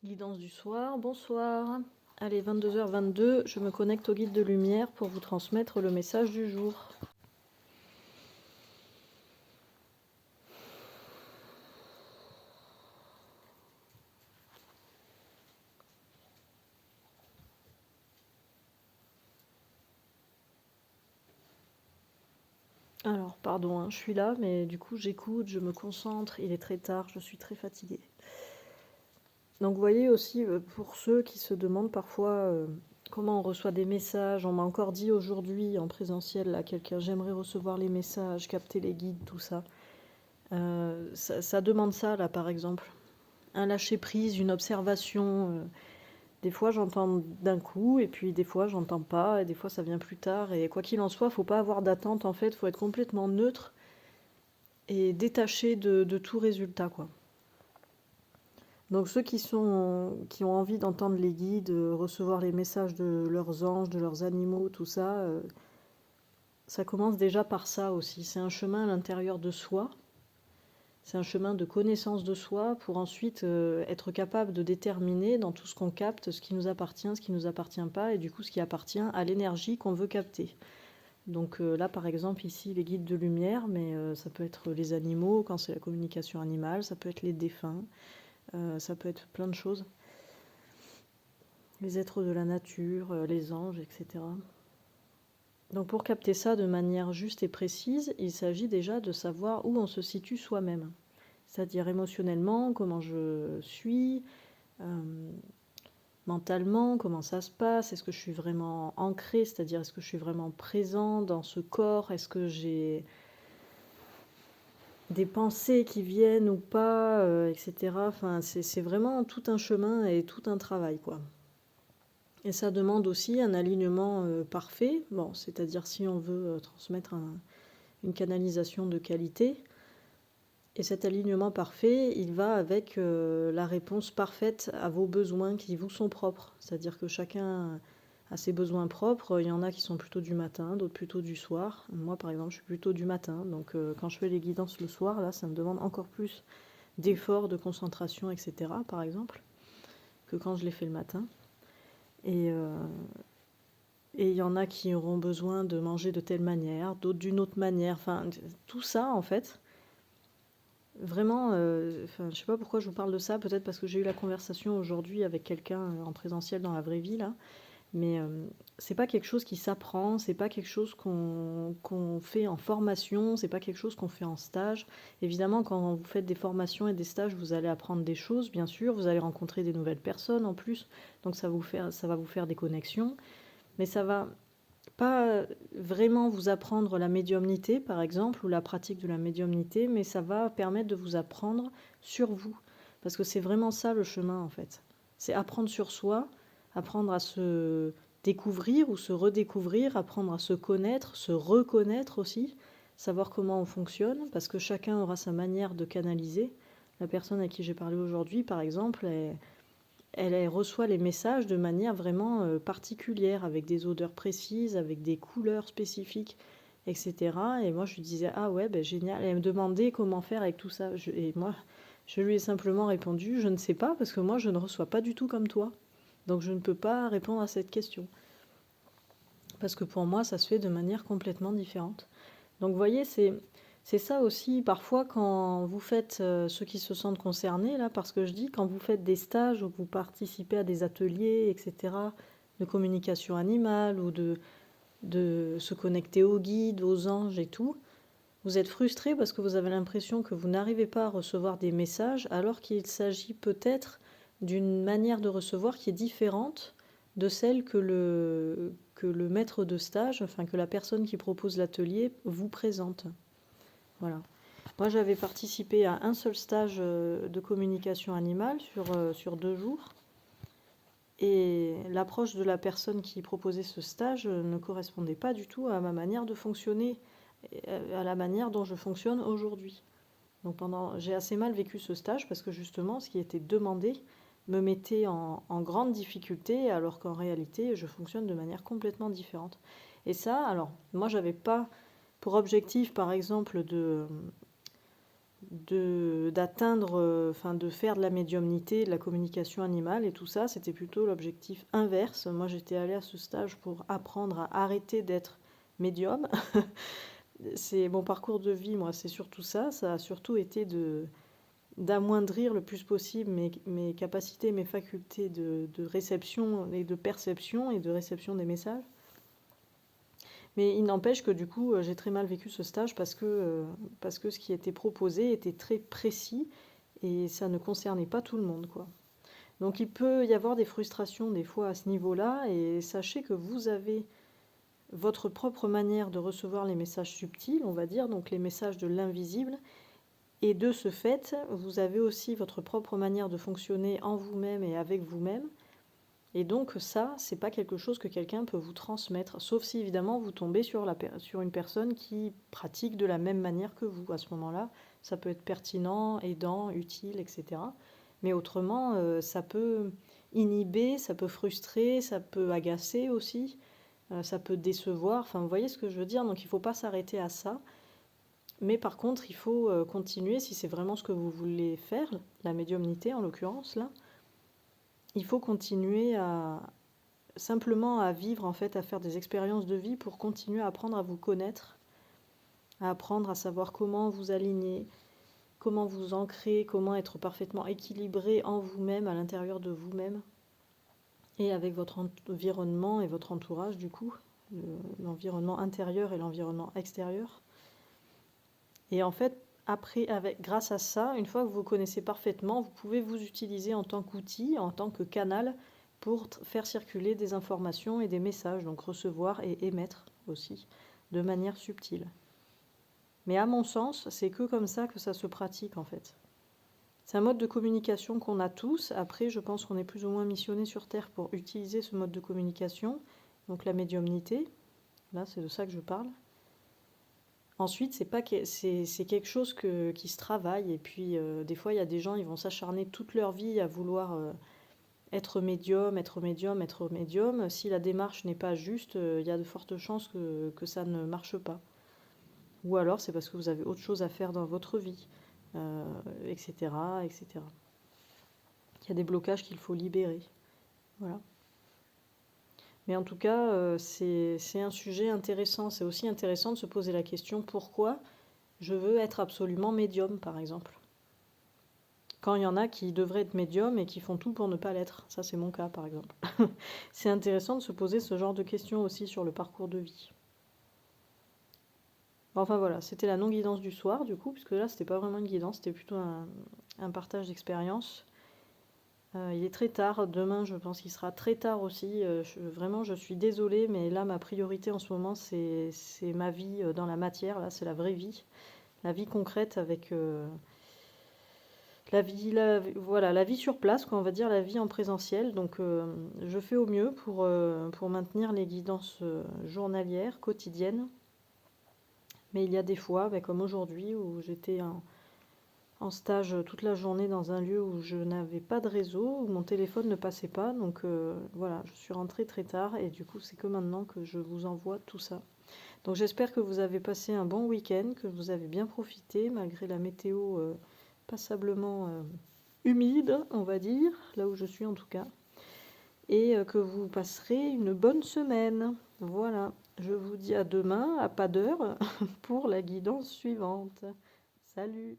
Guidance du soir, bonsoir. Allez, 22h22, je me connecte au guide de lumière pour vous transmettre le message du jour. Alors, pardon, hein, je suis là, mais du coup, j'écoute, je me concentre, il est très tard, je suis très fatiguée. Donc, vous voyez aussi, pour ceux qui se demandent parfois comment on reçoit des messages, on m'a encore dit aujourd'hui en présentiel à quelqu'un, j'aimerais recevoir les messages, capter les guides, tout ça. Ça demande ça, là, par exemple. Un lâcher-prise, une observation. Des fois, j'entends d'un coup, et puis des fois, j'entends pas, et des fois, ça vient plus tard. Et quoi qu'il en soit, faut pas avoir d'attente, en fait, faut être complètement neutre et détaché de tout résultat, quoi. Donc ceux qui ont envie d'entendre les guides, recevoir les messages de leurs anges, de leurs animaux, tout ça, ça commence déjà par ça aussi. C'est un chemin à l'intérieur de soi. C'est un chemin de connaissance de soi pour ensuite être capable de déterminer dans tout ce qu'on capte ce qui nous appartient, ce qui ne nous appartient pas, et du coup ce qui appartient à l'énergie qu'on veut capter. Donc là par exemple ici les guides de lumière, mais ça peut être les animaux quand c'est la communication animale, ça peut être les défunts, ça peut être plein de choses. Les êtres de la nature, les anges, etc. Donc pour capter ça de manière juste et précise, il s'agit déjà de savoir où on se situe soi-même. C'est-à-dire émotionnellement, comment je suis, mentalement, comment ça se passe, est-ce que je suis vraiment ancrée, c'est-à-dire est-ce que je suis vraiment présent dans ce corps, est-ce que j'ai des pensées qui viennent ou pas, etc. Enfin, c'est vraiment tout un chemin et tout un travail, quoi. Et ça demande aussi un alignement parfait, bon, c'est-à-dire si on veut transmettre une canalisation de qualité. Et cet alignement parfait, il va avec la réponse parfaite à vos besoins qui vous sont propres. C'est-à-dire que chacun a ses besoins propres. Il y en a qui sont plutôt du matin, d'autres plutôt du soir. Moi, par exemple, je suis plutôt du matin. Donc, quand je fais les guidances le soir, là, ça me demande encore plus d'efforts, de concentration, etc., par exemple, que quand je les fais le matin. Et il y en a qui auront besoin de manger de telle manière, d'autres d'une autre manière. Enfin, tout ça, en fait, vraiment, je ne sais pas pourquoi je vous parle de ça, peut-être parce que j'ai eu la conversation aujourd'hui avec quelqu'un en présentiel dans la vraie vie, là, mais c'est pas quelque chose qui s'apprend, c'est pas quelque chose qu'on fait en formation, c'est pas quelque chose qu'on fait en stage. Évidemment, quand vous faites des formations et des stages, vous allez apprendre des choses, bien sûr, vous allez rencontrer des nouvelles personnes en plus, donc ça va vous faire des connexions, mais ça va pas vraiment vous apprendre la médiumnité, par exemple, ou la pratique de la médiumnité, mais ça va permettre de vous apprendre sur vous. Parce que c'est vraiment ça le chemin, en fait. C'est apprendre sur soi, apprendre à se découvrir ou se redécouvrir, apprendre à se connaître, se reconnaître aussi, savoir comment on fonctionne, parce que chacun aura sa manière de canaliser. La personne à qui j'ai parlé aujourd'hui, par exemple, elle reçoit les messages de manière vraiment particulière, avec des odeurs précises, avec des couleurs spécifiques, etc. Et moi, je lui disais, ah ouais, ben génial. Et elle me demandait comment faire avec tout ça. Et moi, je lui ai simplement répondu, je ne sais pas, parce que moi, je ne reçois pas du tout comme toi. Donc, je ne peux pas répondre à cette question. Parce que pour moi, ça se fait de manière complètement différente. Donc, vous voyez, c'est ça aussi, parfois, quand vous faites, ceux qui se sentent concernés, là, parce que je dis, quand vous faites des stages ou que vous participez à des ateliers, etc., de communication animale ou de se connecter aux guides, aux anges et tout, vous êtes frustré parce que vous avez l'impression que vous n'arrivez pas à recevoir des messages, alors qu'il s'agit peut-être d'une manière de recevoir qui est différente de celle que le maître de stage, enfin que la personne qui propose l'atelier vous présente. Voilà. Moi, j'avais participé à un seul stage de communication animale sur 2 jours. Et l'approche de la personne qui proposait ce stage ne correspondait pas du tout à ma manière de fonctionner, à la manière dont je fonctionne aujourd'hui. Donc j'ai assez mal vécu ce stage parce que justement, ce qui était demandé me mettait en grande difficulté, alors qu'en réalité, je fonctionne de manière complètement différente. Et ça, alors, moi, j'avais pas pour objectif, par exemple, d'atteindre, enfin de faire de la médiumnité, de la communication animale et tout ça, c'était plutôt l'objectif inverse. Moi, j'étais allée à ce stage pour apprendre à arrêter d'être médium. C'est mon parcours de vie, moi, c'est surtout ça. Ça a surtout été d'amoindrir le plus possible mes capacités, mes facultés de réception et de perception et de réception des messages. Mais il n'empêche que du coup, j'ai très mal vécu ce stage parce que ce qui était proposé était très précis et ça ne concernait pas tout le monde, quoi. Donc il peut y avoir des frustrations des fois à ce niveau-là et sachez que vous avez votre propre manière de recevoir les messages subtils, on va dire, donc les messages de l'invisible. Et de ce fait, vous avez aussi votre propre manière de fonctionner en vous-même et avec vous-même. Et donc ça, c'est pas quelque chose que quelqu'un peut vous transmettre, sauf si évidemment vous tombez sur une personne qui pratique de la même manière que vous. À ce moment-là, ça peut être pertinent, aidant, utile, etc. Mais autrement, ça peut inhiber, ça peut frustrer, ça peut agacer aussi, ça peut décevoir. Enfin, vous voyez ce que je veux dire? Donc il ne faut pas s'arrêter à ça. Mais par contre, il faut continuer, si c'est vraiment ce que vous voulez faire, la médiumnité en l'occurrence, là, il faut continuer simplement à vivre, en fait, à faire des expériences de vie pour continuer à apprendre à vous connaître, à apprendre à savoir comment vous aligner, comment vous ancrer, comment être parfaitement équilibré en vous-même, à l'intérieur de vous-même, et avec votre environnement et votre entourage, du coup, l'environnement intérieur et l'environnement extérieur. Et en fait, après, grâce à ça, une fois que vous connaissez parfaitement, vous pouvez vous utiliser en tant qu'outil, en tant que canal pour faire circuler des informations et des messages, donc recevoir et émettre aussi, de manière subtile. Mais à mon sens, c'est que comme ça que ça se pratique en fait. C'est un mode de communication qu'on a tous. Après, je pense qu'on est plus ou moins missionné sur Terre pour utiliser ce mode de communication, donc la médiumnité. Là, c'est de ça que je parle. Ensuite, c'est quelque chose qui se travaille. Et puis, des fois, il y a des gens, ils vont s'acharner toute leur vie à vouloir être médium, être médium, être médium. Si la démarche n'est pas juste, il y a de fortes chances que ça ne marche pas. Ou alors, c'est parce que vous avez autre chose à faire dans votre vie, etc., etc. Il y a des blocages qu'il faut libérer. Voilà. Mais en tout cas, c'est un sujet intéressant. C'est aussi intéressant de se poser la question pourquoi je veux être absolument médium, par exemple. Quand il y en a qui devraient être médiums et qui font tout pour ne pas l'être. Ça, c'est mon cas, par exemple. C'est intéressant de se poser ce genre de questions aussi sur le parcours de vie. Enfin voilà, c'était la non-guidance du soir, du coup, puisque là, c'était pas vraiment une guidance, c'était plutôt un partage d'expérience. Il est très tard, demain je pense qu'il sera très tard aussi. Vraiment, je suis désolée, mais là, ma priorité en ce moment, c'est ma vie dans la matière, là, c'est la vraie vie. La vie concrète avec voilà, la vie sur place, quoi, on va dire la vie en présentiel. Donc je fais au mieux pour maintenir les guidances journalières, quotidiennes. Mais il y a des fois, comme aujourd'hui, où j'étais en stage toute la journée dans un lieu où je n'avais pas de réseau, où mon téléphone ne passait pas. Donc voilà, je suis rentrée très tard et du coup c'est que maintenant que je vous envoie tout ça. Donc j'espère que vous avez passé un bon week-end, que vous avez bien profité malgré la météo passablement humide, on va dire, là où je suis en tout cas. Et que vous passerez une bonne semaine. Voilà, je vous dis à demain, à pas d'heure, pour la guidance suivante. Salut!